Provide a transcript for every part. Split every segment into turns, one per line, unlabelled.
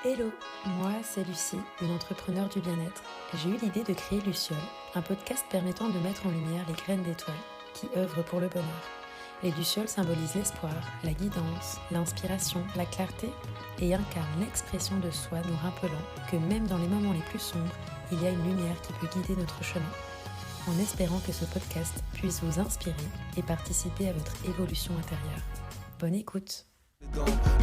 Hello, moi c'est Lucie, une entrepreneure du bien-être. J'ai eu l'idée de créer Luciole, un podcast permettant de mettre en lumière les graines d'étoiles qui œuvrent pour le bonheur. Les lucioles symbolisent l'espoir, la guidance, l'inspiration, la clarté et incarnent l'expression de soi nous rappelant que même dans les moments les plus sombres, il y a une lumière qui peut guider notre chemin. En espérant que ce podcast puisse vous inspirer et participer à votre évolution intérieure. Bonne écoute!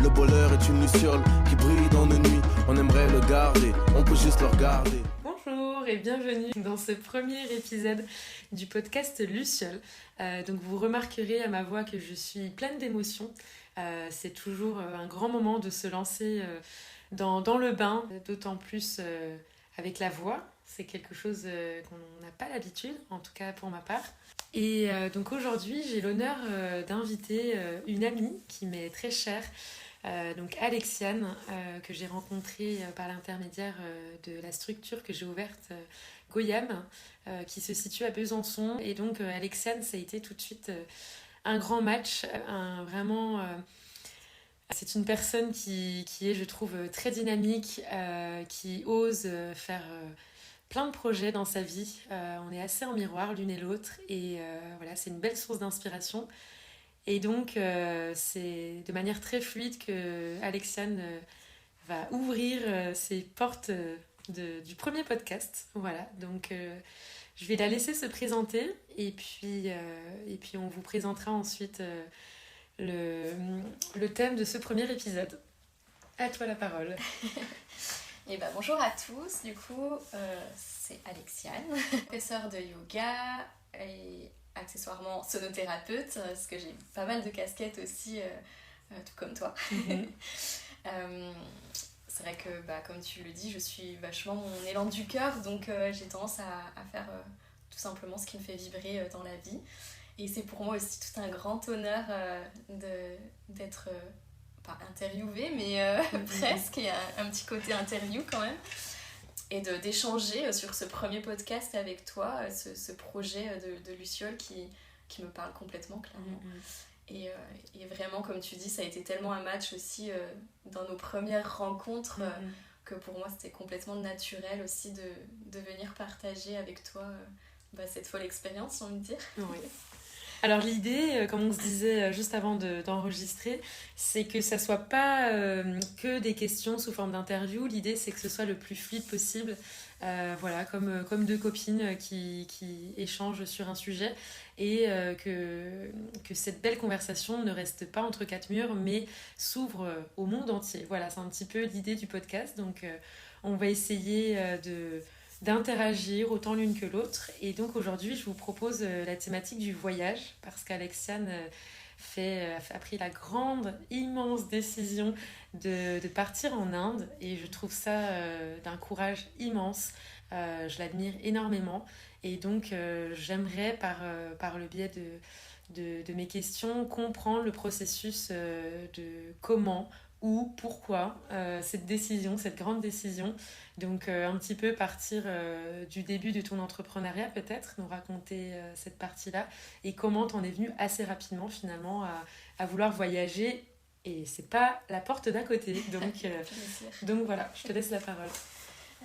Le bonheur est une luciole qui brille dans nos nuits. On aimerait le garder, on peut juste le regarder.
Bonjour et bienvenue dans ce premier épisode du podcast Luciole. Donc vous remarquerez à ma voix que je suis pleine d'émotions. C'est toujours un grand moment de se lancer dans le bain, d'autant plus avec la voix. C'est quelque chose qu'on n'a pas l'habitude, en tout cas pour ma part. Et donc aujourd'hui, j'ai l'honneur d'inviter une amie qui m'est très chère, donc Alexiane, que j'ai rencontrée par l'intermédiaire de la structure que j'ai ouverte, Goyam, qui se situe à Besançon. Et donc Alexiane, ça a été tout de suite un grand match, c'est une personne qui est, je trouve, très dynamique, qui ose faire plein de projets dans sa vie. On est assez en miroir l'une et l'autre et voilà, c'est une belle source d'inspiration. Et donc, c'est de manière très fluide que Alexiane va ouvrir ses portes du premier podcast. Voilà, donc je vais la laisser se présenter et puis on vous présentera ensuite le thème de ce premier épisode. À toi la parole.
Et bonjour à tous, du coup c'est Alexiane, professeure de yoga et accessoirement sonothérapeute, parce que j'ai pas mal de casquettes aussi, tout comme toi. C'est vrai que comme tu le dis, je suis vachement mon élan du cœur, donc j'ai tendance à faire tout simplement ce qui me fait vibrer dans la vie. Et c'est pour moi aussi tout un grand honneur d'être... pas interviewée, mais presque, il y a un petit côté interview quand même, et d'échanger sur ce premier podcast avec toi, ce projet de Luciole qui me parle complètement clairement. Et vraiment, comme tu dis, ça a été tellement un match aussi dans nos premières rencontres, que pour moi c'était complètement naturel aussi de venir partager avec toi cette folle expérience, j'ai envie de dire.
Oui. Alors l'idée, comme on se disait juste avant d'enregistrer, c'est que ça soit pas que des questions sous forme d'interview. L'idée, c'est que ce soit le plus fluide possible, voilà, comme deux copines qui échangent sur un sujet, et que cette belle conversation ne reste pas entre quatre murs, mais s'ouvre au monde entier. Voilà, c'est un petit peu l'idée du podcast. Donc on va essayer d'interagir autant l'une que l'autre. Et donc aujourd'hui, je vous propose la thématique du voyage, parce qu'Alexiane a pris la grande, immense décision de partir en Inde, et je trouve ça d'un courage immense. Je l'admire énormément, et donc j'aimerais par le biais de mes questions comprendre le processus de comment, où, pourquoi cette décision, cette grande décision. Donc un petit peu partir du début de ton entrepreneuriat, peut-être nous raconter cette partie-là, et comment t'en es venue assez rapidement finalement à vouloir voyager, et c'est pas la porte d'à côté. Donc voilà, je te laisse la parole.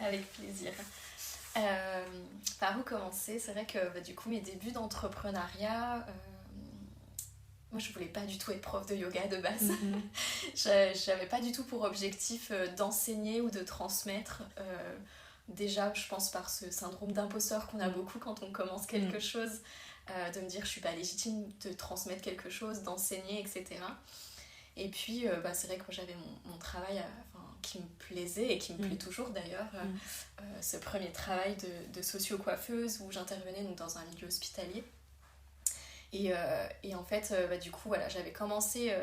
Avec plaisir. Par où commencer? C'est vrai que du coup mes débuts d'entrepreneuriat, moi je voulais pas du tout être prof de yoga de base. J'avais pas du tout pour objectif d'enseigner ou de transmettre. Déjà je pense par ce syndrome d'imposteur qu'on a beaucoup quand on commence quelque chose, de me dire je suis pas légitime de transmettre quelque chose, d'enseigner, etc. Et puis c'est vrai que j'avais mon travail qui me plaisait et qui me plaît toujours d'ailleurs, ce premier travail de socio-coiffeuse où j'intervenais donc dans un milieu hospitalier. Et en fait, du coup, voilà, j'avais commencé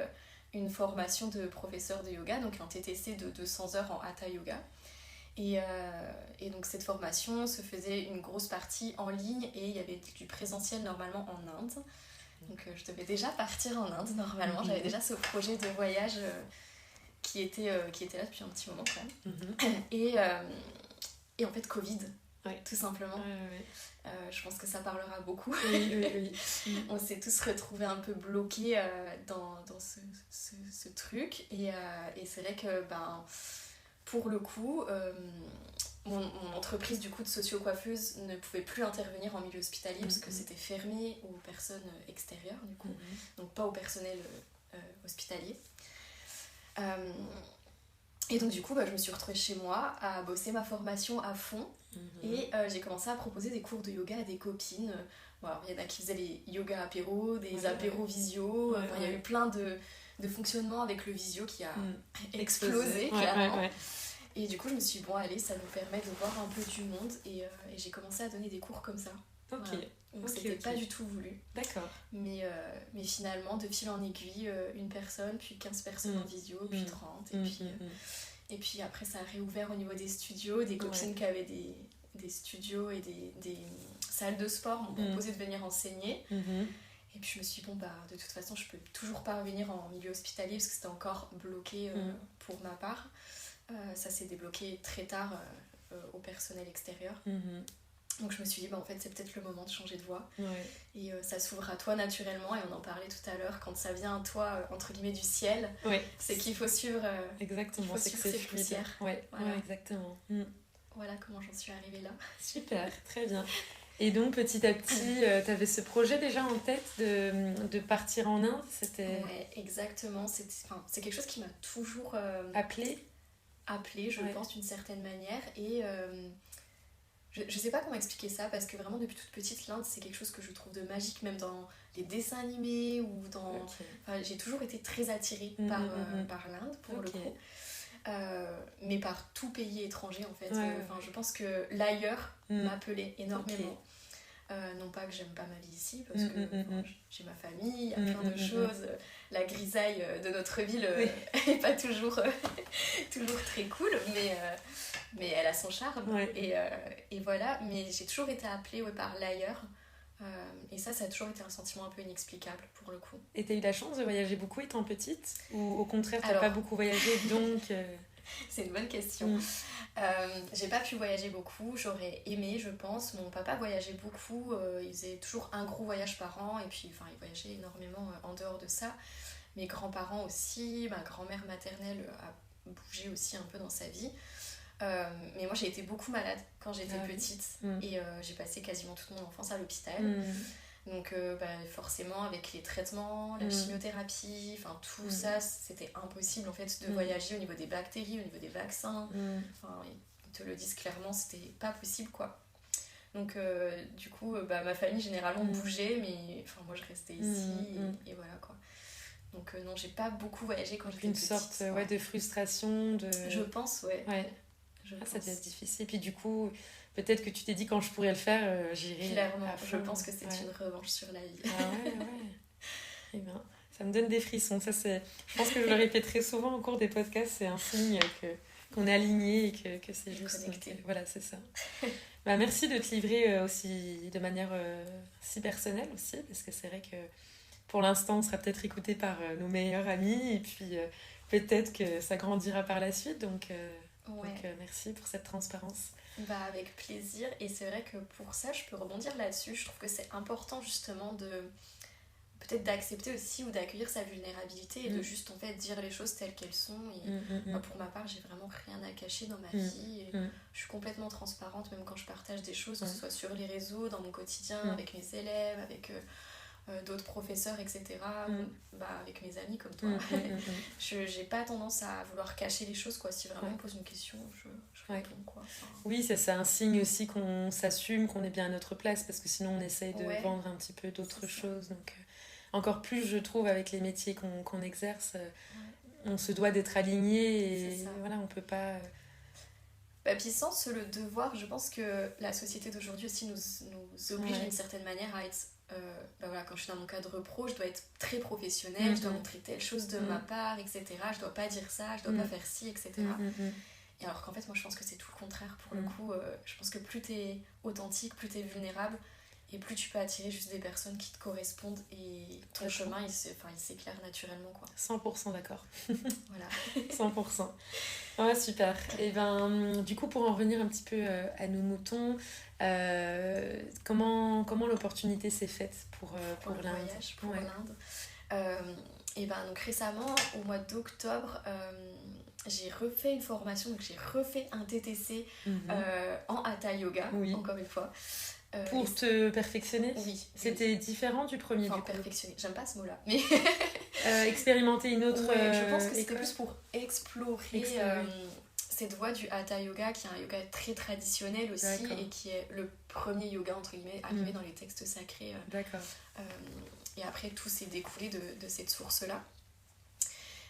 une formation de professeur de yoga, donc un TTC de 200 heures en Hatha Yoga. Et donc cette formation se faisait une grosse partie en ligne, et il y avait du présentiel normalement en Inde. Donc je devais déjà partir en Inde normalement, j'avais déjà ce projet de voyage qui était là depuis un petit moment quand même. Et en fait, Covid. Ouais. Tout simplement. Je pense que ça parlera beaucoup. Oui. On s'est tous retrouvés un peu bloqués dans ce truc, et c'est vrai que pour le coup, mon entreprise du coup de socio-coiffeuse ne pouvait plus intervenir en milieu hospitalier parce que c'était fermé aux personnes extérieures du coup, donc pas au personnel hospitalier. Et donc du coup je me suis retrouvée chez moi à bosser ma formation à fond et j'ai commencé à proposer des cours de yoga à des copines. Bon, alors, il y en a qui faisaient les yoga apéros, des apéros visio, il y a eu plein de fonctionnements avec le visio qui a explosé clairement. Et du coup je me suis dit bon allez, ça nous permet de voir un peu du monde et j'ai commencé à donner des cours comme ça. Voilà. Donc c'était pas du tout voulu.
D'accord.
Mais finalement, de fil en aiguille, une personne, puis 15 personnes en visio, puis 30. Et puis après, ça a réouvert au niveau des studios. Des copines qui avaient des studios et des salles de sport m'ont proposé de venir enseigner. Et puis je me suis dit, bon, de toute façon, je peux toujours pas revenir en milieu hospitalier parce que c'était encore bloqué pour ma part. Ça s'est débloqué très tard au personnel extérieur. Donc je me suis dit, en fait, c'est peut-être le moment de changer de voie. Et ça s'ouvre à toi naturellement. Et on en parlait tout à l'heure, quand ça vient à toi, entre guillemets, du ciel, c'est qu'il faut suivre,
exactement, c'est que c'est
ces poussières.
Voilà. Exactement.
Voilà comment j'en suis arrivée là.
Super, très bien. Et donc, petit à petit, tu avais ce projet déjà en tête de partir en Inde, c'était...
Ouais, exactement. C'est quelque chose qui m'a toujours...
appelé,
je pense, d'une certaine manière. Et... Je sais pas comment expliquer ça parce que vraiment depuis toute petite l'Inde c'est quelque chose que je trouve de magique, même dans les dessins animés ou dans... Enfin, j'ai toujours été très attirée par l'Inde pour le coup, mais par tout pays étranger en fait. Je pense que l'ailleurs m'appelait énormément. Non pas que j'aime pas ma vie ici parce que j'ai ma famille, il y a plein de choses, la grisaille de notre ville est pas toujours très cool, mais elle a son charme et voilà. Mais j'ai toujours été appelée par l'ailleurs et ça a toujours été un sentiment un peu inexplicable pour le coup.
Et t'as eu la chance de voyager beaucoup étant petite ou au contraire t'as pas beaucoup voyagé donc
C'est une bonne question. J'ai pas pu voyager beaucoup, j'aurais aimé je pense. Mon papa voyageait beaucoup, il faisait toujours un gros voyage par an et puis il voyageait énormément en dehors de ça. Mes grands-parents aussi, ma grand-mère maternelle a bougé aussi un peu dans sa vie. Mais moi j'ai été beaucoup malade quand j'étais petite et j'ai passé quasiment toute mon enfance à l'hôpital. Donc forcément avec les traitements, la chimiothérapie, tout ça c'était impossible en fait de voyager au niveau des bactéries, au niveau des vaccins. Ils te le disent clairement, c'était pas possible quoi. Donc du coup ma famille généralement bougeait, mais moi je restais ici et voilà quoi. Donc non, j'ai pas beaucoup voyagé quand j'étais petite.
Une sorte de frustration de...
Je pense
ça devait être difficile. Puis du coup, peut-être que tu t'es dit quand je pourrais le faire, j'irai.
Clairement, je pense que c'est une revanche sur la vie.
Eh bien, ça me donne des frissons. Ça, je pense que je le répéterai souvent au cours des podcasts. C'est un signe qu'on est aligné et que c'est juste.
Connecté.
Voilà, c'est ça. Merci de te livrer aussi de manière si personnelle aussi, parce que c'est vrai que pour l'instant, on sera peut-être écouté par nos meilleurs amis et puis peut-être que ça grandira par la suite. Donc merci pour cette transparence.
Avec plaisir. Et c'est vrai que pour ça, je peux rebondir là-dessus. Je trouve que c'est important justement peut-être d'accepter aussi ou d'accueillir sa vulnérabilité et de juste en fait dire les choses telles qu'elles sont. Et pour ma part, j'ai vraiment rien à cacher dans ma vie. Et je suis complètement transparente même quand je partage des choses, que ce soit sur les réseaux, dans mon quotidien, avec mes élèves, avec... d'autres professeurs, etc. Avec mes amis comme toi. J'ai pas tendance à vouloir cacher les choses, quoi. Si vraiment on me pose une question, je réponds, quoi.
Oui, c'est un signe aussi qu'on s'assume, qu'on est bien à notre place, parce que sinon on essaye de vendre un petit peu d'autres choses. Donc, encore plus, je trouve, avec les métiers qu'on exerce, on se doit d'être aligné et voilà, on peut pas...
Puis sans le devoir, je pense que la société d'aujourd'hui aussi nous oblige d'une certaine manière à être... quand je suis dans mon cadre pro, je dois être très professionnelle, je dois montrer telle chose de ma part, etc. Je dois pas dire ça, je dois pas faire ci, etc. Et alors qu'en fait, moi je pense que c'est tout le contraire pour le coup. Je pense que plus t'es authentique, plus t'es vulnérable, et plus tu peux attirer juste des personnes qui te correspondent et ton chemin il s'éclaire naturellement, quoi.
100% d'accord.
Voilà.
100%. Ouais, super. Et du coup, pour en revenir un petit peu à nos moutons, comment l'opportunité s'est faite pour
le
l'Inde.
Voyage pour l'Inde. Donc récemment, au mois d'octobre, j'ai refait une formation, donc j'ai refait un TTC en Hatha Yoga, encore une fois.
Pour te perfectionner?
Oui.
C'était différent du premier,
enfin,
du coup.
Perfectionner, j'aime pas ce mot-là. Mais
expérimenter une autre
je pense que c'était
école.
plus pour explorer cette voie du Hatha Yoga, qui est un yoga très traditionnel aussi, et qui est le premier yoga, entre guillemets, arrivé dans les textes sacrés.
D'accord.
Et après, tout s'est découlé de cette source-là.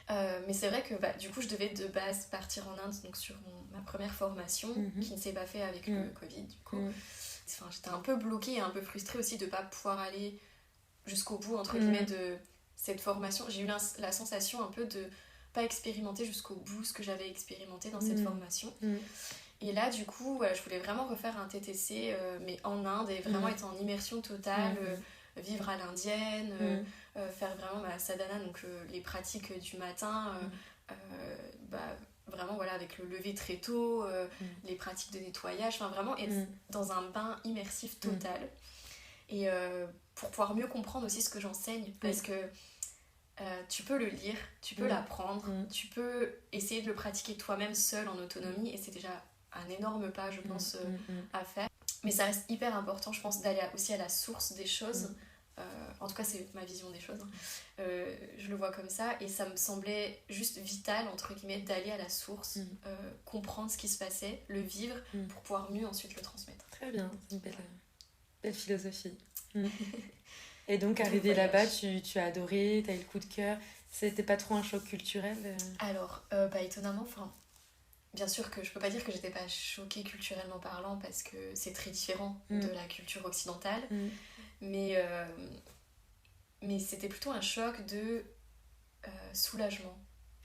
Mais c'est vrai que du coup je devais de base partir en Inde, donc sur ma première formation qui ne s'est pas fait avec le Covid du coup. Enfin, j'étais un peu bloquée et un peu frustrée aussi de ne pas pouvoir aller jusqu'au bout entre guillemets de cette formation. J'ai eu la sensation un peu de pas expérimenter jusqu'au bout ce que j'avais expérimenté dans cette formation. Et là du coup je voulais vraiment refaire un TTC mais en Inde et vraiment être en immersion totale, vivre à l'indienne, faire vraiment ma sadhana, donc les pratiques du matin, vraiment voilà, avec le lever très tôt, les pratiques de nettoyage, enfin vraiment être dans un bain immersif total. Et pour pouvoir mieux comprendre aussi ce que j'enseigne, parce que tu peux le lire, tu peux l'apprendre, tu peux essayer de le pratiquer toi-même seul en autonomie, et c'est déjà un énorme pas, je pense, à faire. Mais ça reste hyper important, je pense, d'aller aussi à la source des choses. En tout cas, c'est ma vision des choses. Je le vois comme ça, et ça me semblait juste vital, entre guillemets, d'aller à la source, comprendre ce qui se passait, le vivre, pour pouvoir mieux ensuite le transmettre.
Très bien, c'est une belle philosophie. Et donc, arrivé là-bas, tu as adoré, tu as eu le coup de cœur. C'était pas trop un choc culturel
Alors, étonnamment, bien sûr que je peux pas dire que j'étais pas choquée culturellement parlant, parce que c'est très différent de la culture occidentale. Mais c'était plutôt un choc de soulagement.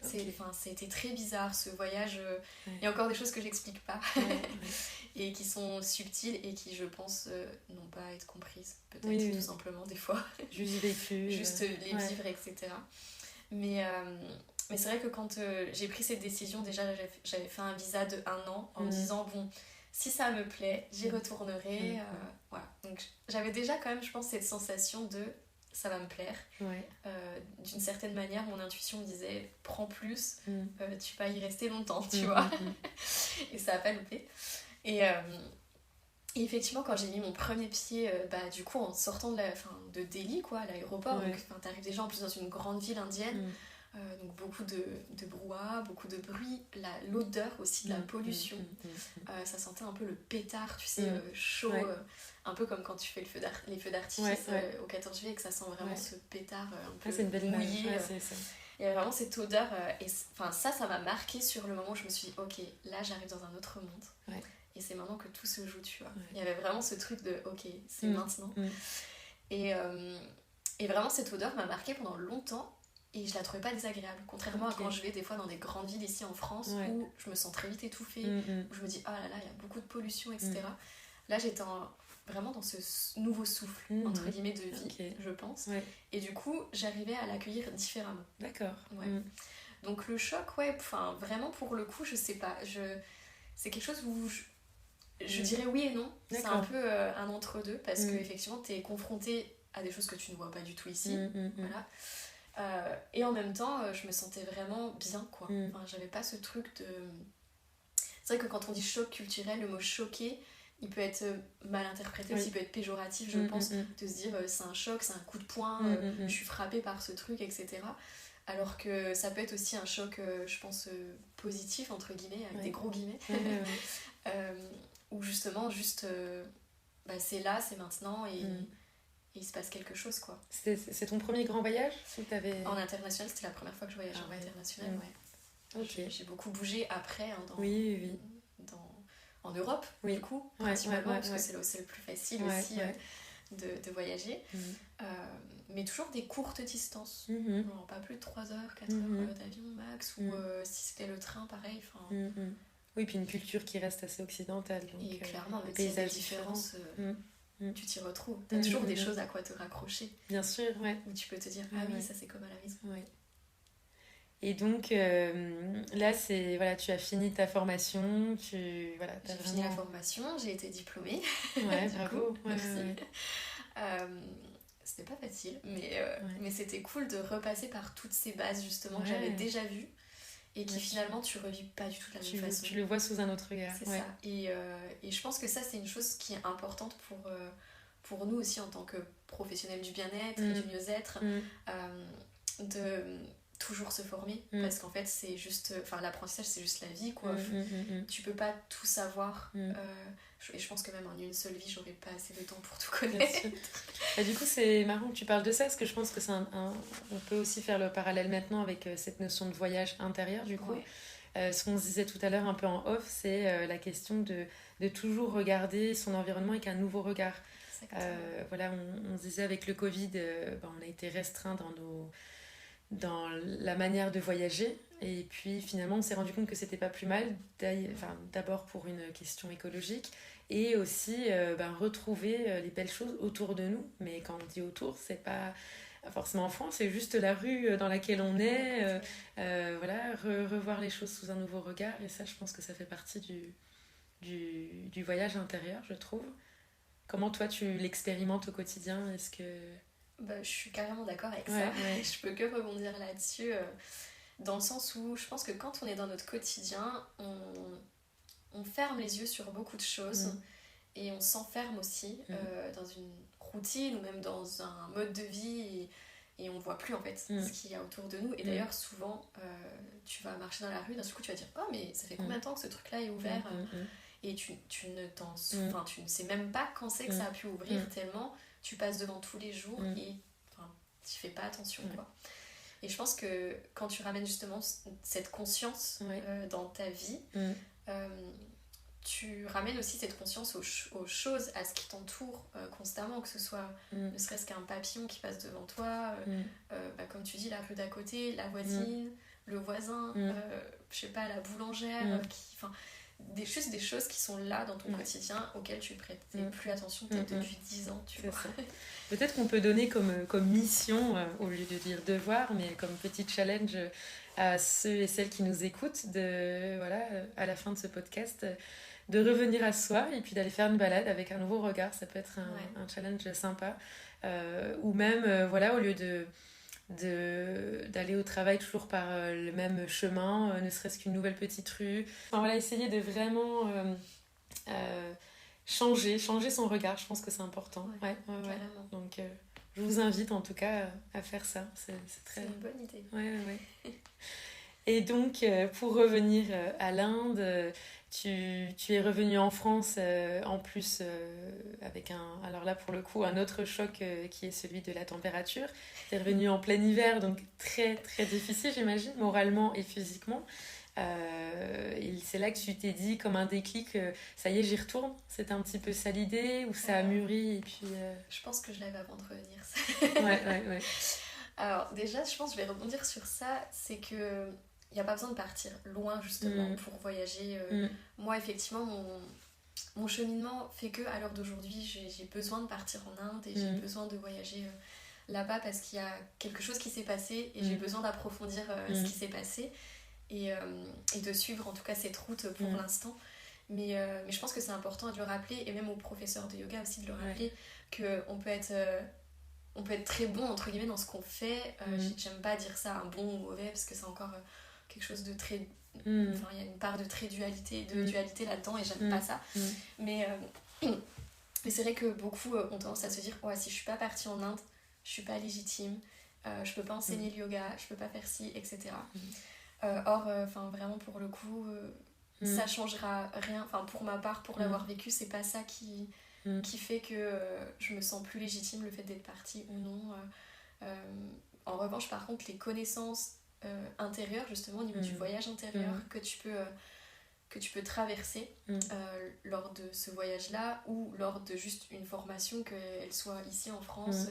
C'était très bizarre ce voyage. Il y a encore des choses que j'explique pas et qui sont subtiles et qui, je pense, n'ont pas à être comprises. Peut-être tout simplement des fois.
Juste vécu.
Juste les vivre, etc. Mais c'est vrai que quand j'ai pris cette décision, déjà j'avais fait un visa de 1 an en me disant bon, si ça me plaît, j'y retournerai. Voilà. Donc j'avais déjà quand même, je pense, cette sensation de ça va me plaire. D'une certaine manière, mon intuition me disait prends plus, tu vas y rester longtemps, tu vois. Et ça n'a pas loupé. Et effectivement, quand j'ai mis mon premier pied, du coup, en sortant de Delhi, quoi, à l'aéroport, donc t'arrives déjà en plus dans une grande ville indienne. Donc beaucoup de brouhaha, beaucoup de bruit, l'odeur aussi de la pollution. Ça sentait un peu le pétard, tu sais, chaud, un peu comme quand tu fais les feux d'artifice au 14 juillet, et que ça sent vraiment ce pétard un peu
c'est une belle
mouillé.
c'est ça.
Il y avait vraiment cette odeur, et ça m'a marqué sur le moment où je me suis dit, ok, là j'arrive dans un autre monde. Et c'est maintenant que tout se joue, tu vois. Il y avait vraiment ce truc de, ok, c'est maintenant. Et vraiment, cette odeur m'a marqué pendant longtemps. Et je la trouvais pas désagréable, contrairement à quand je vais des fois dans des grandes villes ici en France où je me sens très vite étouffée, où je me dis oh là là, il y a beaucoup de pollution, etc. Là j'étais vraiment dans ce nouveau souffle, entre guillemets, de vie, je pense. Et du coup j'arrivais à l'accueillir différemment.
D'accord.
Donc le choc, vraiment pour le coup, je sais pas, c'est quelque chose où je dirais oui et non. C'est un peu un entre-deux, parce que effectivement t'es confronté à des choses que tu ne vois pas du tout ici. Voilà. Et en même temps, je me sentais vraiment bien, quoi. J'avais pas ce truc de... C'est vrai que quand on dit choc culturel, le mot choqué, il peut être mal interprété, aussi, il peut être péjoratif, je pense, de se dire c'est un choc, c'est un coup de poing, je suis frappée par ce truc, etc. Alors que ça peut être aussi un choc, je pense, positif, entre guillemets, avec des gros guillemets, où justement, juste, c'est là, c'est maintenant, et il se passe quelque chose, quoi.
C'est ton premier grand voyage
En international, c'était la première fois que je voyageais en international, J'ai beaucoup bougé après, en Europe, du coup, principalement, parce que c'est le plus facile aussi de voyager. Mais toujours des courtes distances. Non, pas plus de 3 heures, 4 heures d'avion max, ou si c'était le train, pareil.
Oui, puis une culture qui reste assez occidentale. Donc,
et clairement,
les
paysages différences... tu t'y retrouves. T'as toujours des choses à quoi te raccrocher.
Bien sûr,
où tu peux te dire, ah oui, ça c'est comme à la maison.
Et donc, là, tu as fini ta formation. J'ai
fini la formation, j'ai été diplômée.
Bravo.
Merci. C'était pas facile, mais c'était cool de repasser par toutes ces bases, justement, que j'avais déjà vues. et qui finalement tu revis pas du tout de la même façon.
Tu le vois sous un autre regard.
C'est ça. Et je pense que ça, c'est une chose qui est importante pour nous aussi en tant que professionnels du bien-être et du mieux-être, de toujours se former, parce qu'en fait c'est juste, l'apprentissage c'est juste la vie, quoi. Tu peux pas tout savoir, et je pense que même en une seule vie j'aurais pas assez de temps pour tout connaître.
Et du coup c'est marrant que tu parles de ça, parce que je pense que on peut aussi faire le parallèle maintenant avec cette notion de voyage intérieur, du coup. Ce qu'on se disait tout à l'heure un peu en off, c'est la question de toujours regarder son environnement avec un nouveau regard. Voilà, on se disait avec le Covid, on a été restreint dans la manière de voyager, et puis finalement on s'est rendu compte que c'était pas plus mal, d'abord pour une question écologique, et aussi retrouver les belles choses autour de nous. Mais quand on dit autour, c'est pas forcément en France, c'est juste la rue dans laquelle on est, revoir les choses sous un nouveau regard, et ça je pense que ça fait partie du voyage intérieur, je trouve. Comment toi tu l'expérimentes au quotidien? Est-ce que...
je suis carrément d'accord avec ça. Je peux que rebondir là-dessus, dans le sens où je pense que quand on est dans notre quotidien, on ferme les yeux sur beaucoup de choses, et on s'enferme aussi dans une routine ou même dans un mode de vie, et on ne voit plus en fait ce qu'il y a autour de nous. Et d'ailleurs souvent tu vas marcher dans la rue, d'un seul coup tu vas dire oh mais ça fait combien de temps que ce truc là est ouvert, et tu ne sais même pas quand c'est que ça a pu ouvrir, tellement tu passes devant tous les jours et tu fais pas attention, quoi. Et je pense que quand tu ramènes justement cette conscience dans ta vie, tu ramènes aussi cette conscience aux choses, à ce qui t'entoure constamment, que ce soit ne serait-ce qu'un papillon qui passe devant toi, comme tu dis, la rue d'à côté, la voisine, le voisin, je sais pas, la boulangère, des choses qui sont là dans ton quotidien, auxquelles tu prêtais plus attention peut-être depuis 10 ans, tu vois.
Peut-être qu'on peut donner comme mission, au lieu de dire devoir, mais comme petit challenge à ceux et celles qui nous écoutent, à la fin de ce podcast, de revenir à soi et puis d'aller faire une balade avec un nouveau regard. Ça peut être un challenge sympa, ou même au lieu d'aller au travail toujours par le même chemin, ne serait-ce qu'une nouvelle petite rue. Essayer de vraiment changer son regard. Je pense que c'est important. Donc je vous invite en tout cas à faire ça. C'est
une bonne idée.
Et donc pour revenir à l'Inde, tu es revenue en France en plus avec alors là pour le coup un autre choc qui est celui de la température. Tu es revenue en plein hiver, donc très très difficile j'imagine, moralement et physiquement. Et c'est là que tu t'es dit comme un déclic, ça y est j'y retourne. C'était un petit peu ça l'idée, ou ça a mûri et puis...
Je pense que je l'avais avant de revenir, ça.
Ouais.
Alors déjà je pense que je vais rebondir sur ça, c'est que il n'y a pas besoin de partir loin justement pour voyager. Moi effectivement mon cheminement fait que à l'heure d'aujourd'hui j'ai besoin de partir en Inde et j'ai besoin de voyager là-bas, parce qu'il y a quelque chose qui s'est passé et j'ai besoin d'approfondir ce qui s'est passé et de suivre en tout cas cette route pour l'instant. Mais je pense que c'est important de le rappeler, et même aux professeurs de yoga aussi de le rappeler, qu'on peut être très bon entre guillemets dans ce qu'on fait. J'aime pas dire ça un bon ou mauvais, parce que c'est encore quelque chose de très... il y a une part de très dualité là-dedans, et j'aime pas ça. Mais c'est vrai que beaucoup ont tendance à se dire si je suis pas partie en Inde, je suis pas légitime, je peux pas enseigner le yoga, je peux pas faire ci, etc. Or vraiment pour le coup ça changera rien, pour ma part, pour l'avoir vécu, c'est pas ça qui fait que je me sens plus légitime, le fait d'être partie ou non. En revanche par contre les connaissances intérieures justement au niveau du voyage intérieur que tu peux traverser lors de ce voyage là, ou lors de juste une formation, qu'elle soit ici en France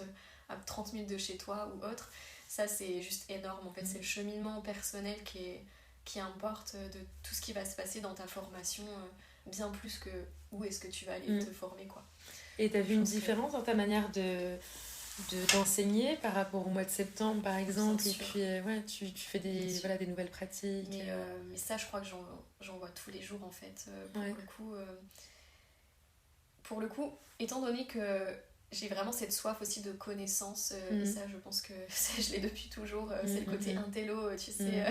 à 30 minutes de chez toi ou autre, ça c'est juste énorme en fait. C'est le cheminement personnel qui importe de tout ce qui va se passer dans ta formation, bien plus que où est-ce que tu vas aller te former, quoi.
Et t'as vu une différence dans ta manière d'enseigner par rapport au mois de septembre par exemple, et puis tu fais des nouvelles pratiques,
mais ça je crois que j'en vois tous les jours en fait, pour le coup étant donné que j'ai vraiment cette soif aussi de connaissances, et ça je pense que je l'ai depuis toujours, c'est le côté intello, tu sais,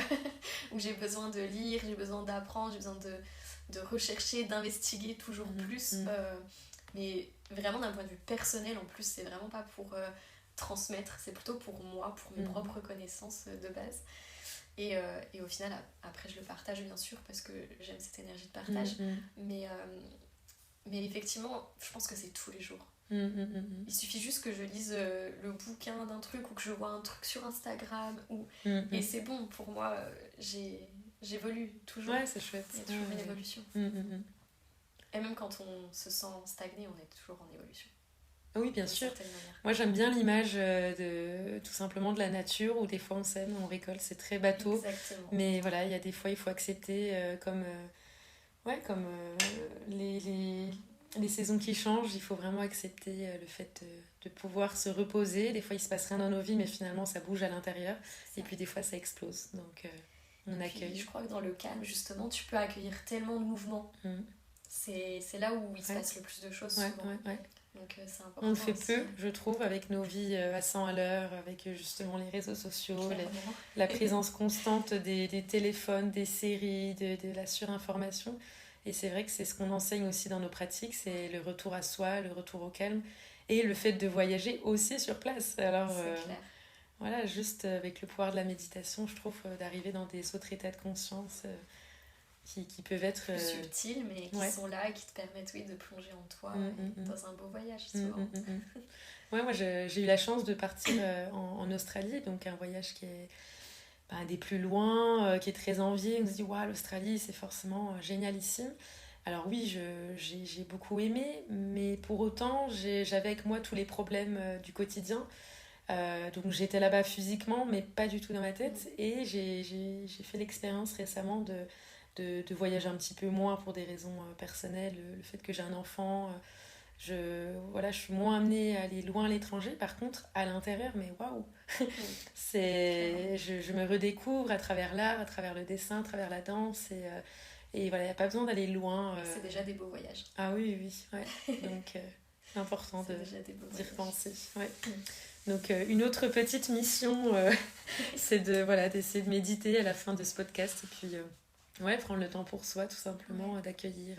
où j'ai besoin de lire, j'ai besoin d'apprendre, j'ai besoin de rechercher, d'investiguer toujours plus, mais vraiment d'un point de vue personnel en plus, c'est vraiment pas pour transmettre, c'est plutôt pour moi, pour mes propres connaissances de base. Et au final, après je le partage bien sûr parce que j'aime cette énergie de partage, mais effectivement, je pense que c'est tous les jours. Il suffit juste que je lise le bouquin d'un truc ou que je vois un truc sur Instagram et c'est bon pour moi, j'évolue toujours.
Ouais, c'est chouette.
Il y a toujours une évolution. Et même quand on se sent stagné, on est toujours en évolution.
Oui, bien sûr. Moi, j'aime bien l'image de tout simplement de la nature où des fois on sème, on récolte, c'est très bateau.
Exactement.
Mais voilà, il y a des fois, il faut accepter comme les saisons qui changent, il faut vraiment accepter le fait de pouvoir se reposer. Des fois, il se passe rien dans nos vies, mais finalement, ça bouge à l'intérieur. Et puis, des fois, ça explose. Donc, on accueille.
Je crois que dans le calme, justement, tu peux accueillir tellement de mouvements. C'est là où il se passe le plus de choses, souvent. Donc, c'est important.
On le fait
aussi.
peu, je trouve, avec nos vies à 100 à l'heure, avec justement les réseaux sociaux, la présence constante des téléphones, des séries, de la surinformation. Et c'est vrai que c'est ce qu'on enseigne aussi dans nos pratiques, c'est le retour à soi, le retour au calme et le fait de voyager aussi sur place. Alors
clair.
Voilà, juste avec le pouvoir de la méditation, je trouve, d'arriver dans des autres états de conscience qui peuvent être...
plus subtils, mais qui sont là et qui te permettent de plonger en toi dans un beau voyage, souvent.
Ouais, moi j'ai eu la chance de partir en Australie, donc un voyage qui est... des plus loin, qui est très envié. On se dit, waouh, l'Australie, c'est forcément génialissime. Alors oui, j'ai beaucoup aimé, mais pour autant, j'avais avec moi tous les problèmes du quotidien. Donc j'étais là-bas physiquement, mais pas du tout dans ma tête. Et j'ai fait l'expérience récemment de voyager un petit peu moins pour des raisons personnelles. Le fait que j'ai un enfant... je suis moins amenée à aller loin à l'étranger. Par contre, à l'intérieur, mais waouh, je me redécouvre à travers l'art, à travers le dessin, à travers la danse. Et voilà, il n'y a pas besoin d'aller loin.
C'est déjà des beaux voyages.
Ah oui, ouais. Donc, c'est important d'y repenser. Ouais. Donc, une autre petite mission, c'est d'essayer de méditer à la fin de ce podcast. Et puis, prendre le temps pour soi, tout simplement, d'accueillir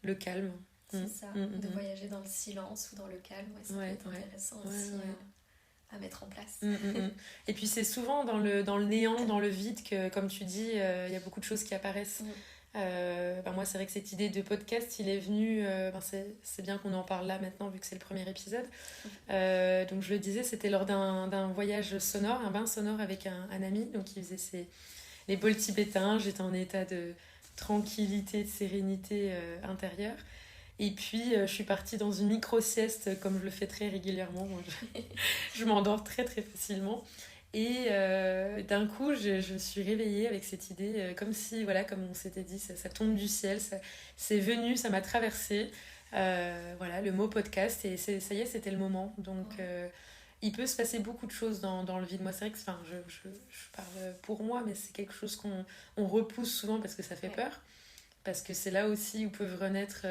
le calme.
C'est ça, de voyager dans le silence ou dans le calme, ça peut être intéressant aussi à mettre en place.
Et puis c'est souvent dans le néant, dans le vide que, comme tu dis, il y a beaucoup de choses qui apparaissent. Moi, c'est vrai que cette idée de podcast, il est venu, c'est bien qu'on en parle là maintenant vu que c'est le premier épisode. Donc je le disais, c'était lors d'un voyage sonore, un bain sonore avec un ami, donc il faisait les bols tibétains. J'étais en état de tranquillité, de sérénité intérieure. Et puis, je suis partie dans une micro-sieste, comme je le fais très régulièrement. Je m'endors très, très facilement. Et d'un coup, je me suis réveillée avec cette idée, comme si, comme on s'était dit, ça tombe du ciel, c'est venu, ça m'a traversée. Le mot podcast, et ça y est, c'était le moment. Donc, il peut se passer beaucoup de choses dans le vide. Moi, c'est vrai que je parle pour moi, mais c'est quelque chose qu'on repousse souvent parce que ça fait peur. Parce que c'est là aussi où peuvent renaître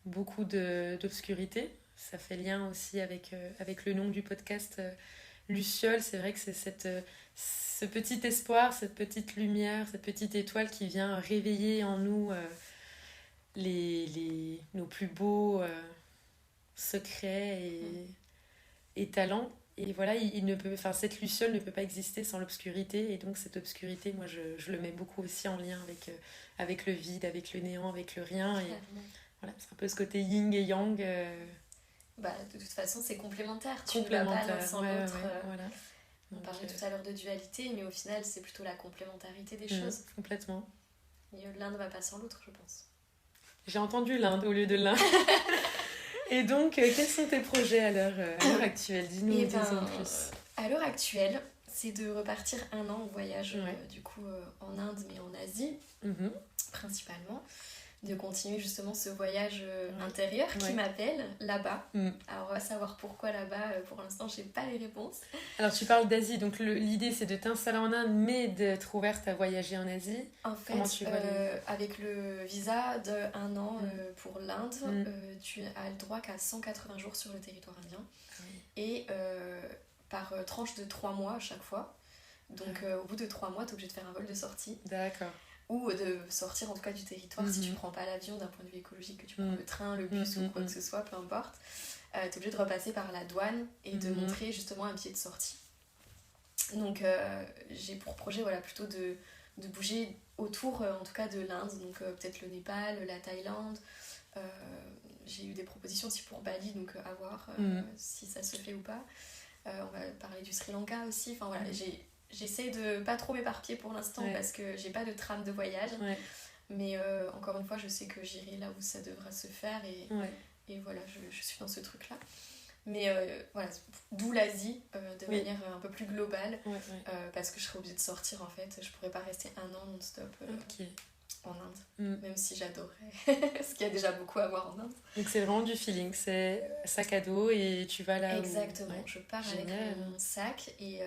beaucoup d'obscurité. Ça fait lien aussi avec le nom du podcast, Luciole. C'est vrai que c'est ce petit espoir, cette petite lumière, cette petite étoile qui vient réveiller en nous nos plus beaux secrets et talents. Et voilà, cette luciole ne peut pas exister sans l'obscurité. Et donc cette obscurité, moi, je le mets beaucoup aussi en lien avec le vide, avec le néant, avec le rien. Et voilà, c'est un peu ce côté yin et yang.
De toute façon, c'est complémentaire. Tu ne vas pas l'un sans l'autre.
Voilà.
On parlait tout à l'heure de dualité, mais au final, c'est plutôt la complémentarité des choses.
Complètement.
Et l'un ne va pas sans l'autre, je pense.
J'ai entendu l'Inde au lieu de l'un. Et donc, quels sont tes projets à l'heure actuelle ? Dis-nous en plus.
À l'heure actuelle, c'est de repartir 1 an en voyage, du coup, en Inde, mais en Asie, principalement. de continuer justement ce voyage intérieur qui m'appelle là-bas. Alors on va savoir pourquoi là-bas, pour l'instant j'ai pas les réponses.
Alors tu parles d'Asie, donc l'idée c'est de t'installer en Inde mais d'être ouverte à voyager en Asie.
En fait, avec le visa de 1 an pour l'Inde, tu as le droit qu'à 180 jours sur le territoire indien. Et par tranche de 3 mois à chaque fois. Donc au bout de 3 mois, tu es obligé de faire un vol de sortie.
D'accord.
Ou de sortir en tout cas du territoire si tu prends pas l'avion d'un point de vue écologique, que tu prends le train, le bus ou quoi que ce soit, peu importe. Tu es obligé de repasser par la douane et de montrer justement un billet de sortie. Donc j'ai pour projet plutôt de bouger autour en tout cas de l'Inde, donc peut-être le Népal, la Thaïlande. J'ai eu des propositions aussi pour Bali, donc à voir si ça se fait ou pas. On va parler du Sri Lanka aussi. Enfin voilà, j'essaie de pas trop m'éparpiller pour l'instant parce que j'ai pas de trame de voyage. Mais encore une fois, je sais que j'irai là où ça devra se faire et voilà, je suis dans ce truc-là. Mais voilà, d'où l'Asie de manière un peu plus globale parce que je serais obligée de sortir en fait. Je pourrais pas rester 1 an non-stop en Inde, même si j'adorerais, parce qu'il y a déjà beaucoup à voir en Inde.
Donc c'est vraiment du feeling, c'est sac à dos et tu vas là
Exactement, je pars avec mon sac et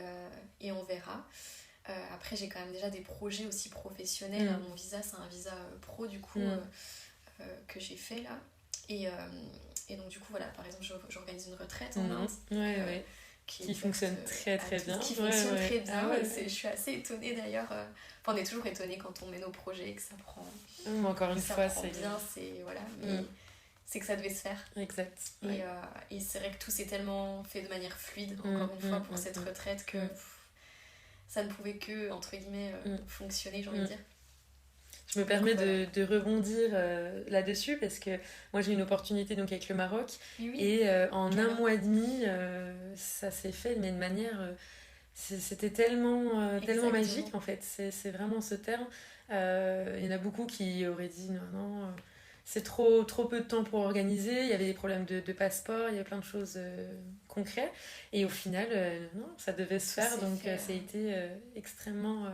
on verra. Après j'ai quand même déjà des projets aussi professionnels. Mon visa c'est un visa pro du coup que j'ai fait là. Et donc du coup voilà, par exemple j'organise une retraite en Inde
qui fonctionne très très bien.
Qui fonctionne très bien. Je suis assez étonnée d'ailleurs. On est toujours étonnée quand on met nos projets et que ça prend.
Encore une fois,
c'est bien, mais c'est que ça devait se faire.
Exact.
Et c'est vrai que tout s'est tellement fait de manière fluide, encore une fois, pour cette retraite que ça ne pouvait que, entre guillemets, fonctionner, j'ai envie de dire.
Je me permets de rebondir là-dessus parce que moi j'ai eu une opportunité donc avec le Maroc et en 1 mois et demi ça s'est fait mais de manière c'était tellement magique en fait, c'est vraiment ce terme. Il y en a beaucoup qui auraient dit non c'est trop peu de temps pour organiser, il y avait des problèmes de passeport, il y avait plein de choses concrètes et au final non, ça devait se faire donc ça a été extrêmement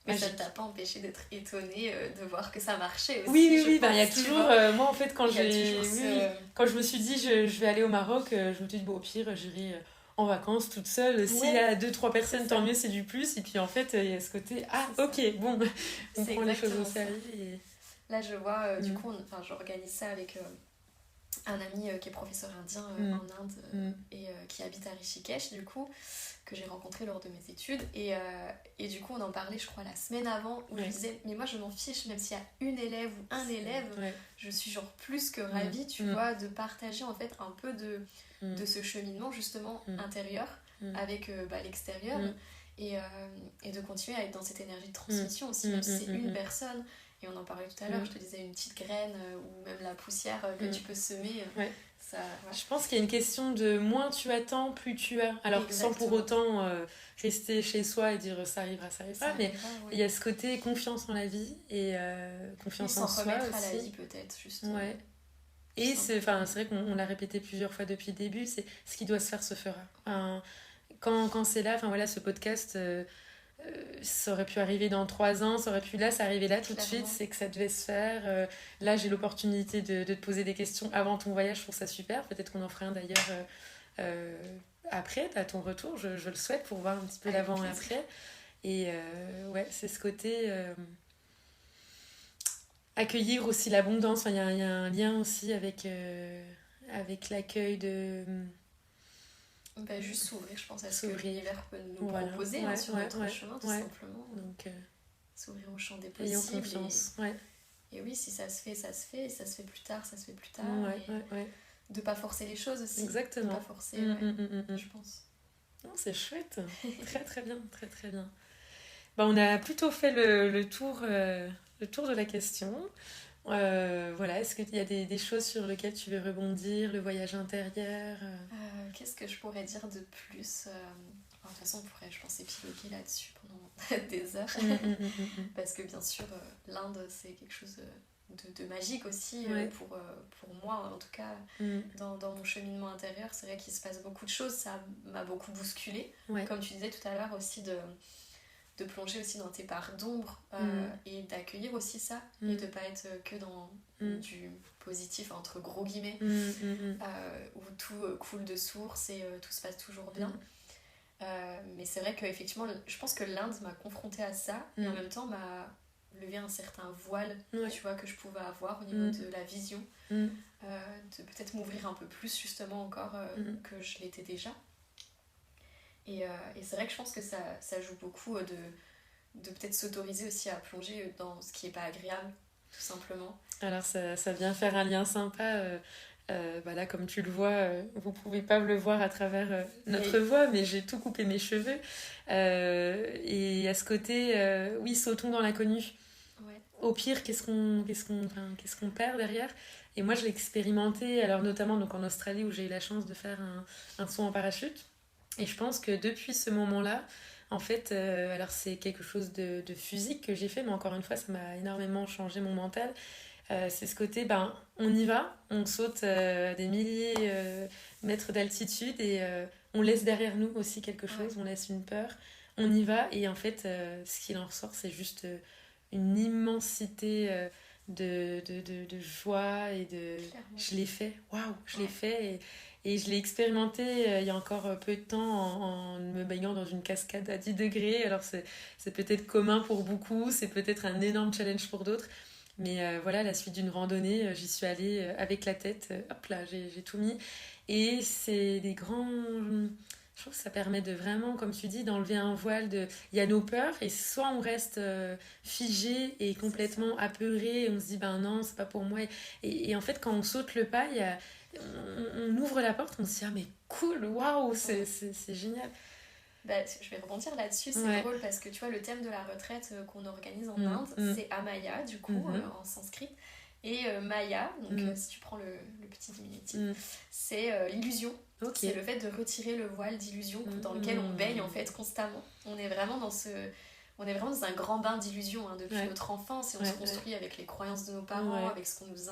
mais ça ne t'a pas empêché d'être étonnée de voir que ça marchait aussi.
Oui, il y a toujours... moi, en fait, quand je me suis dit je vais aller au Maroc, je me suis dit, au pire, j'irai en vacances toute seule. S'il y a 2-3 personnes, tant mieux, c'est du plus. Et puis, en fait, il y a ce côté, ok, bon, on prend les choses au sérieux. Et...
Là, je vois, du coup, j'organise ça avec un ami qui est professeur indien en Inde et qui habite à Rishikesh, du coup, que j'ai rencontré lors de mes études et du coup on en parlait je crois la semaine avant où je disais mais moi je m'en fiche même s'il y a une élève ou un élève je suis genre plus que ravie tu vois de partager en fait un peu de ce cheminement justement intérieur avec l'extérieur et de continuer à être dans cette énergie de transmission aussi même si c'est une personne et on en parlait tout à l'heure je te disais une petite graine ou même la poussière que tu peux semer ça,
je pense qu'il y a une question de moins tu attends, plus tu as. Alors sans pour autant rester chez soi et dire ça arrivera, mais il y a ce côté confiance en la vie et confiance en soi aussi.
À la vie peut-être, juste.
Et c'est vrai qu'on l'a répété plusieurs fois depuis le début, c'est ce qui doit se faire se fera. Quand c'est là, ce podcast... ça aurait pu arriver dans 3 ans, ça aurait pu ça arriver là tout de suite, c'est que ça devait se faire. Là j'ai l'opportunité de te poser des questions avant ton voyage, je trouve ça super, peut-être qu'on en fera un d'ailleurs après, à ton retour, je le souhaite pour voir un petit peu l'avant et après. Et c'est ce côté accueillir aussi l'abondance, il y a un lien aussi avec l'accueil de...
juste s'ouvrir, je pense, à ce que l'univers peut nous proposer sur notre chemin, tout simplement.
Donc,
s'ouvrir au champ des possibles.
Ayant confiance.
Et oui, si ça se fait, ça se fait. Et ça se fait plus tard, ça se fait plus tard. De pas forcer les choses aussi.
Exactement.
De pas forcer, je pense.
Non, c'est chouette. Très, très bien. Très, très bien. On a plutôt fait le tour de la question. Est-ce qu'il y a des choses sur lesquelles tu veux rebondir, le voyage intérieur
Qu'est-ce que je pourrais dire de plus de toute façon, on pourrait, je pense, épiloguer là-dessus pendant des heures. Parce que bien sûr, l'Inde, c'est quelque chose de magique aussi pour moi, en tout cas, dans mon cheminement intérieur. C'est vrai qu'il se passe beaucoup de choses, ça m'a beaucoup bousculée. Comme tu disais tout à l'heure aussi, de plonger aussi dans tes parts d'ombre et d'accueillir aussi ça et de pas être que dans du positif entre gros guillemets où tout coule de source et tout se passe toujours bien. Mais c'est vrai qu'effectivement je pense que l'Inde m'a confrontée à ça et en même temps m'a levé un certain voile tu vois, que je pouvais avoir au niveau de la vision de peut-être m'ouvrir un peu plus justement encore que je l'étais déjà. Et c'est vrai que je pense que ça joue beaucoup de peut-être s'autoriser aussi à plonger dans ce qui n'est pas agréable, tout simplement.
Alors ça vient faire un lien sympa. Là, comme tu le vois, vous pouvez pas le voir à travers notre voix, mais j'ai tout coupé mes cheveux. Et à ce côté, oui, sautons dans l'inconnu.
Ouais.
Au pire, qu'est-ce qu'on perd derrière? Et moi, je l'ai expérimenté, alors notamment donc, en Australie, où j'ai eu la chance de faire un saut en parachute. Et je pense que depuis ce moment-là, en fait, alors c'est quelque chose de physique que j'ai fait, mais encore une fois, ça m'a énormément changé mon mental. C'est ce côté, on y va, on saute à des milliers mètres d'altitude et on laisse derrière nous aussi quelque chose, on laisse une peur, on y va et en fait, ce qu'il en ressort, c'est juste une immensité de joie et de...
Clairement.
Je l'ai fait, waouh, je l'ai fait et je l'ai expérimenté il y a encore peu de temps en me baignant dans une cascade à 10 degrés. Alors c'est peut-être commun pour beaucoup, c'est peut-être un énorme challenge pour d'autres. Mais voilà, la suite d'une randonnée, j'y suis allée avec la tête, hop là, j'ai tout mis. Et c'est des grands... Je trouve que ça permet de vraiment, comme tu dis, d'enlever un voile de... Il y a nos peurs et soit on reste figé et complètement apeuré et on se dit, non, c'est pas pour moi. Et en fait, quand on saute le pas, on ouvre la porte, on se dit, mais cool, waouh, c'est génial.
Je vais rebondir là-dessus, c'est drôle parce que tu vois le thème de la retraite qu'on organise en Inde, c'est Amaya du coup en sanskrit et Maya, donc si tu prends le petit diminutif, c'est l'illusion. C'est le fait de retirer le voile d'illusion dans lequel on baigne en fait constamment. On est vraiment dans un grand bain d'illusion depuis notre enfance et on se construit avec les croyances de nos parents, avec ce qu'on nous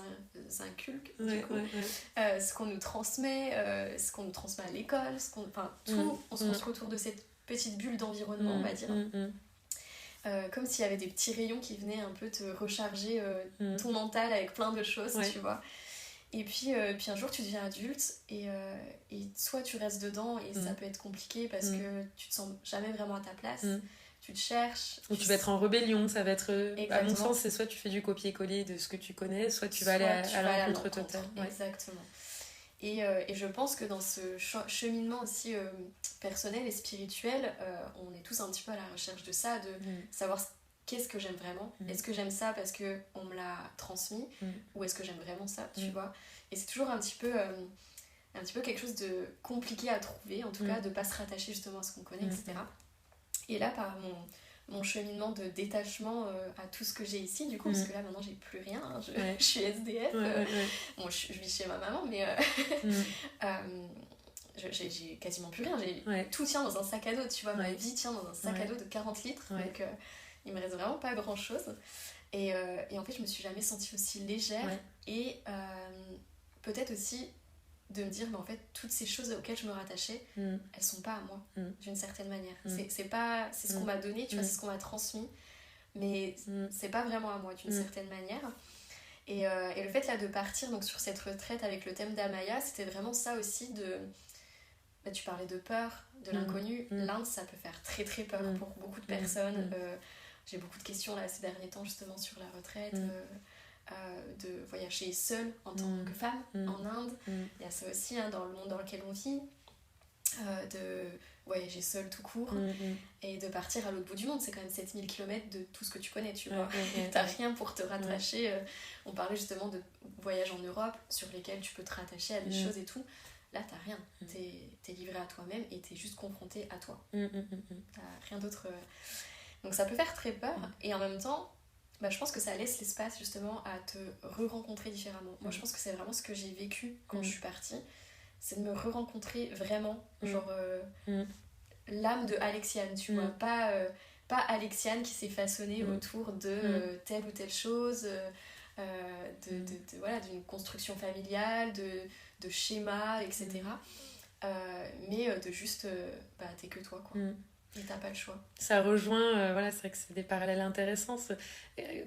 inculque, ce qu'on nous transmet, ce qu'on nous transmet à l'école, tout, on se construit autour de cette petite bulle d'environnement, on va dire. Comme s'il y avait des petits rayons qui venaient un peu te recharger ton mental avec plein de choses, tu vois. Et puis un jour tu deviens adulte et soit tu restes dedans et ça peut être compliqué parce que tu te sens jamais vraiment à ta place. Tu te cherches.
Ou tu vas être en rébellion, ça va être... À mon sens, c'est soit tu fais du copier-coller de ce que tu connais, soit tu vas aller à l'encontre totale.
Exactement. Et je pense que dans ce cheminement aussi personnel et spirituel, on est tous un petit peu à la recherche de ça, de savoir qu'est-ce que j'aime vraiment. Est-ce que j'aime ça parce qu'on me l'a transmis ou est-ce que j'aime vraiment ça, tu vois. Et c'est toujours un petit peu quelque chose de compliqué à trouver, en tout cas de pas se rattacher justement à ce qu'on connaît, etc. Et là, par mon cheminement de détachement à tout ce que j'ai ici, du coup, parce que là, maintenant, j'ai plus rien. Je suis SDF. Bon, je vis chez ma maman, mais j'ai quasiment plus rien. Tout tient dans un sac à dos, tu vois. Ma vie tient dans un sac à dos de 40 litres. Donc, il me reste vraiment pas grand-chose. Et en fait, je me suis jamais sentie aussi légère. Et peut-être aussi de me dire, mais en fait, toutes ces choses auxquelles je me rattachais, elles sont pas à moi, d'une certaine manière. C'est ce qu'on m'a donné, tu vois, c'est ce qu'on m'a transmis, mais c'est pas vraiment à moi, d'une certaine manière. Et le fait là de partir donc, sur cette retraite avec le thème d'Amaya, c'était vraiment ça aussi de... tu parlais de peur, de l'inconnu. L'Inde, ça peut faire très très peur pour beaucoup de personnes. J'ai beaucoup de questions là ces derniers temps justement sur la retraite. De voyager seule en tant que femme en Inde, il y a ça aussi dans le monde dans lequel on vit, de voyager seule tout court et de partir à l'autre bout du monde. C'est quand même 7000 km de tout ce que tu connais, tu vois. T'as rien pour te rattacher. On parlait justement de voyages en Europe sur lesquels tu peux te rattacher à des choses et tout. Là t'as rien, t'es livré à toi-même et t'es juste confronté à toi. T'as rien d'autre. Donc ça peut faire très peur et en même temps je pense que ça laisse l'espace justement à te re-rencontrer différemment. Moi je pense que c'est vraiment ce que j'ai vécu quand je suis partie, c'est de me re-rencontrer vraiment, genre l'âme de Alexiane, tu vois, pas Alexiane qui s'est façonnée autour de telle ou telle chose, voilà, d'une construction familiale, de schémas, etc. Mais de juste, t'es que toi, quoi. Et t'as pas le choix.
Ça rejoint, voilà, c'est vrai que c'est des parallèles intéressants.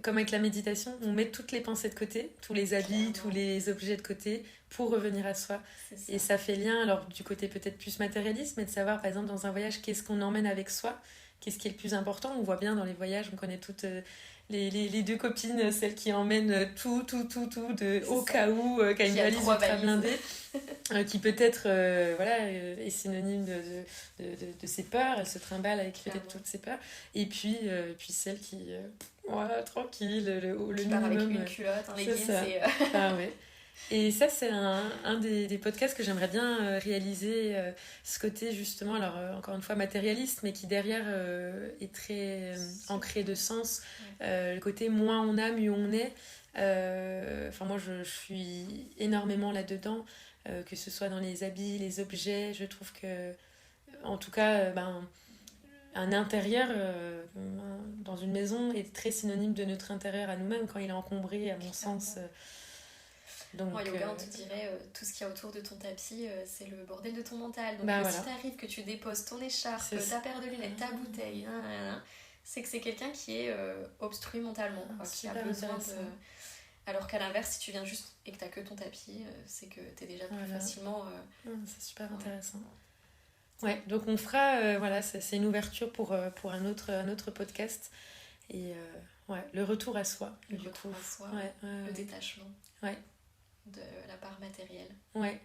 Comme avec la méditation, on met toutes les pensées de côté, tous les habits, tous les objets de côté pour revenir à soi. Et ça fait lien, alors du côté peut-être plus matérialiste, mais de savoir par exemple dans un voyage qu'est-ce qu'on emmène avec soi, qu'est-ce qui est le plus important. On voit bien dans les voyages, on connaît toutes les deux copines, celles qui emmènent tout au cas où, qui a une valise ultra blindée, qui peut-être est synonyme de ses peurs. Elle se trimballe avec peut-être toutes ses peurs. Et puis celle qui, tranquille, le minimum.
Avec une culotte, un leggings.
Ah ouais. Et ça, c'est un des podcasts que j'aimerais bien réaliser, ce côté justement, alors encore une fois matérialiste, mais qui derrière est très ancré de sens. Le côté moins on a, mieux on est. Moi, je suis énormément là-dedans, que ce soit dans les habits, les objets. Je trouve que, en tout cas, un intérieur dans une maison est très synonyme de notre intérieur à nous-mêmes quand il est encombré, à mon sens. Donc,
en yoga, on te dirait tout ce qu'il y a autour de ton tapis, c'est le bordel de ton mental. Donc, si t'arrives que tu déposes ton écharpe, ta paire de lunettes, ta bouteille, c'est que c'est quelqu'un qui est obstrué mentalement, qui a besoin de. Alors qu'à l'inverse, si tu viens juste et que t'as que ton tapis, c'est que t'es déjà plus facilement.
C'est super intéressant. Ouais, donc on fera. C'est une ouverture pour un autre podcast. Et le retour à soi.
Le retour à soi, le détachement.
Ouais.
De la part matérielle.
Ouais,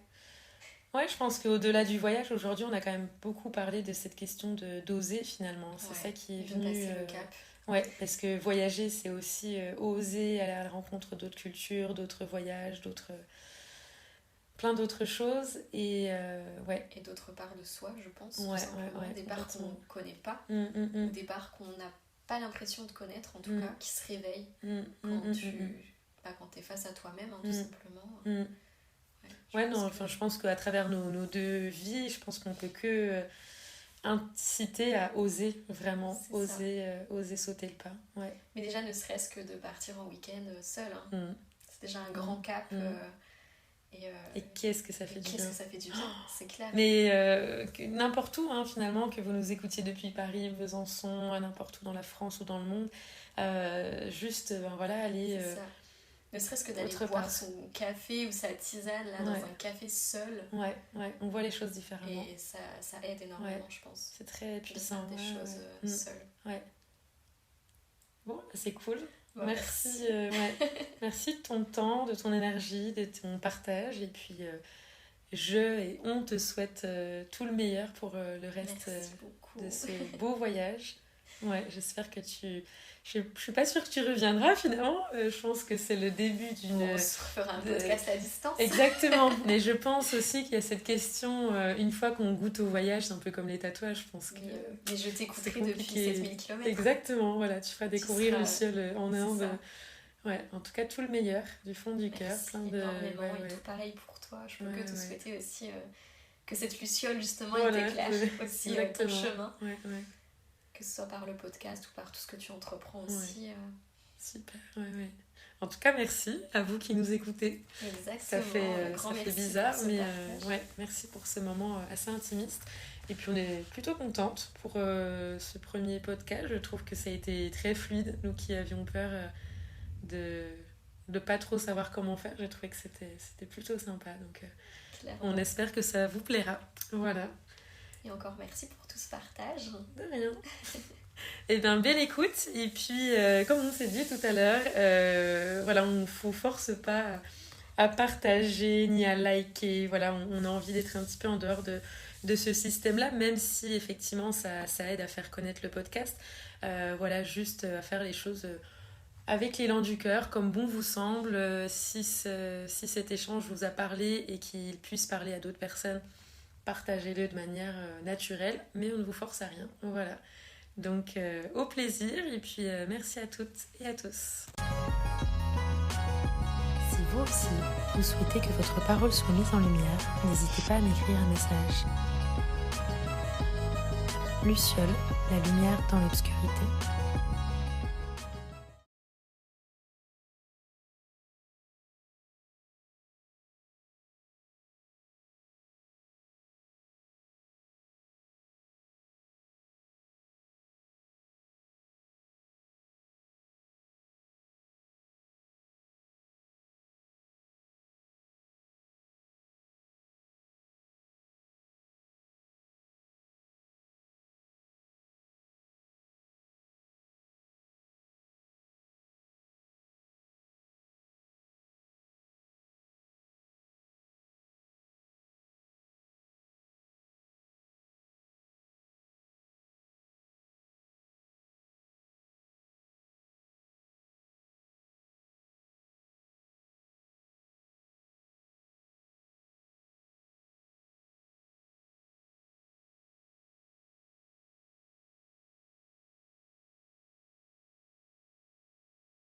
je pense qu'au-delà du voyage, aujourd'hui, on a quand même beaucoup parlé de cette question d'oser finalement. C'est ça qui est venu.
Passer le cap.
Ouais, parce que voyager, c'est aussi oser aller à la rencontre d'autres cultures, d'autres voyages, plein d'autres choses. Et
Et d'autres parts de soi, je pense. Des parts qu'on ne connaît pas, ou des parts qu'on n'a pas l'impression de connaître, en tout cas, qui se réveillent quand t'es face à toi-même, tout simplement.
Je pense qu'à travers nos deux vies, je pense qu'on peut que inciter à oser, vraiment, oser sauter le pas. Ouais.
Mais déjà, ne serait-ce que de partir en week-end seul, c'est déjà un grand cap.
Et qu'est-ce que ça fait du bien.
Qu'est-ce que ça fait du bien, c'est clair.
Mais n'importe où, finalement, que vous nous écoutiez depuis Paris, Besançon, n'importe où dans la France ou dans le monde, aller...
Ne serait-ce que d'aller boire son café ou sa tisane dans un café seul.
On voit les choses différemment.
Et ça aide énormément, je pense.
C'est très puissant.
De faire des choses seul.
Bon, c'est cool. Merci. Merci de ton temps, de ton énergie, de ton partage. Et puis, on te souhaite tout le meilleur pour le reste de ce beau voyage. J'espère que Je suis pas sûre que tu reviendras finalement. Je pense que c'est le début d'une...
On se fera un podcast à distance.
Exactement. Mais je pense aussi qu'il y a cette question, une fois qu'on goûte au voyage, c'est un peu comme les tatouages, je pense que...
Mais je t'écouterai depuis 7000 km.
Exactement, tu feras découvrir le ciel en Inde. En tout cas, tout le meilleur, du fond du cœur.
Énormément, et tout pareil pour toi. Je peux que te souhaiter aussi que cette luciole, justement, t'éclaire aussi ton chemin. Que ce soit par le podcast ou par tout ce que tu entreprends aussi.
Super, En tout cas, merci à vous qui nous écoutez.
Exactement.
Ça fait bizarre, mais merci pour ce moment assez intimiste. Et puis on est plutôt contente pour ce premier podcast. Je trouve que ça a été très fluide. Nous qui avions peur de pas trop savoir comment faire, j'ai trouvé que c'était plutôt sympa. Donc on espère que ça vous plaira. Voilà.
Et encore merci pour tout ce partage.
De rien. Et bien, belle écoute. Et puis, comme on s'est dit tout à l'heure, on ne vous force pas à partager ni à liker. On a envie d'être un petit peu en dehors de ce système-là, même si effectivement ça aide à faire connaître le podcast. Juste à faire les choses avec l'élan du cœur, comme bon vous semble. Si cet échange vous a parlé et qu'il puisse parler à d'autres personnes, partagez-le de manière naturelle, mais on ne vous force à rien. Voilà. Donc, au plaisir, et puis merci à toutes et à tous. Si vous aussi, vous souhaitez que votre parole soit mise en lumière, n'hésitez pas à m'écrire un message. Luciole, la lumière dans l'obscurité.